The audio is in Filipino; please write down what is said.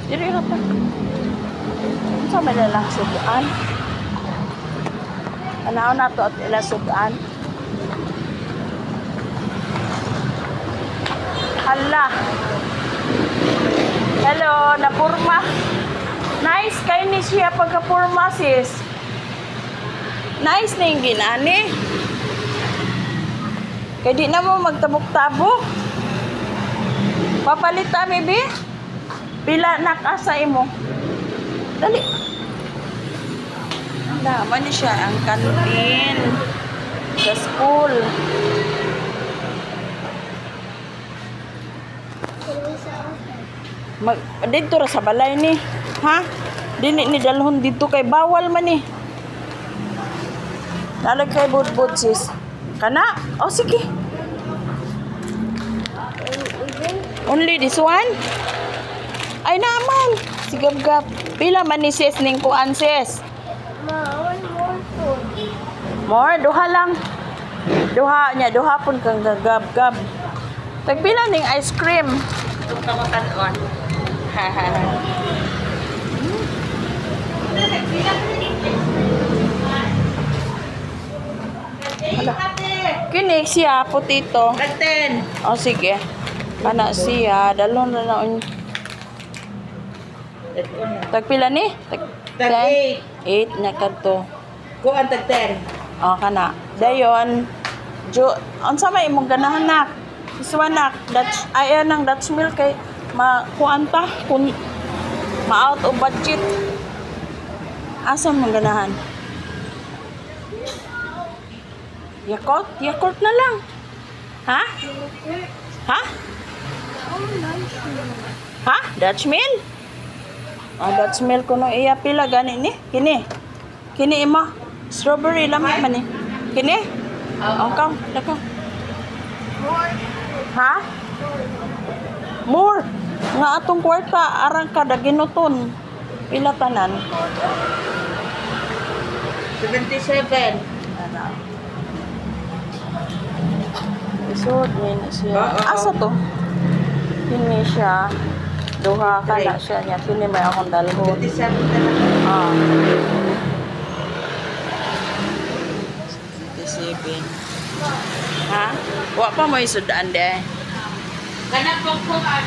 Diri hata. Unsa man lang sudan? Anaon na to at ila sudan. Hala. Hello, napurma. Nice kay ni siya pagkapurma sis. Nice na yung ginani. Kaya di na mo magtabok-tabok. Papalita, maybe? Pila nakasa mo. Dali. Naman siya ang kantin sa school. Dito ra sa balay ni. Ha? Dili ni dalhon dito kay bawal man ni. Nalag kay budbud sis. Kana? Oh, sige. Only this one? Ay naman. Sigab-gab. Pila man ni sis ning kuan sis? More? Duha lang. Duha niya. Duha pun kang gagab-gab. Tagpila ning ice cream. Itong kamakanon. Haha. Kini siya, potato. Katen. O, sige. Kana siya. Dalon na naon. Tagpila ni? Tag 8. 8 na kadto. Kuan tag 10. O, kana. Dayon. Ang sama imong ganahan nak. Iswanak. Ayan ang Dutch milk kay kuan ta. Kung ma-out of budget. Asa mong ganahan? Yakult? Yakult na lang. Ha? Ha? Ha? Dutch mill? Dutch mill kuno iya pila gani ni? Kini. Kini ima. Strawberry lamay man ni. Kini? Angkaw, dako. Ha? More. Nga atong kwarta arang kada ginuton. Pila tanan? 77. Isod na siya. Asa to? Kini siya. Duha ka na siya niya. Kini may akong dalhon. 77 talaga. 57. Ha? Wa pa mo isudaan de. Kanang pagkuhan.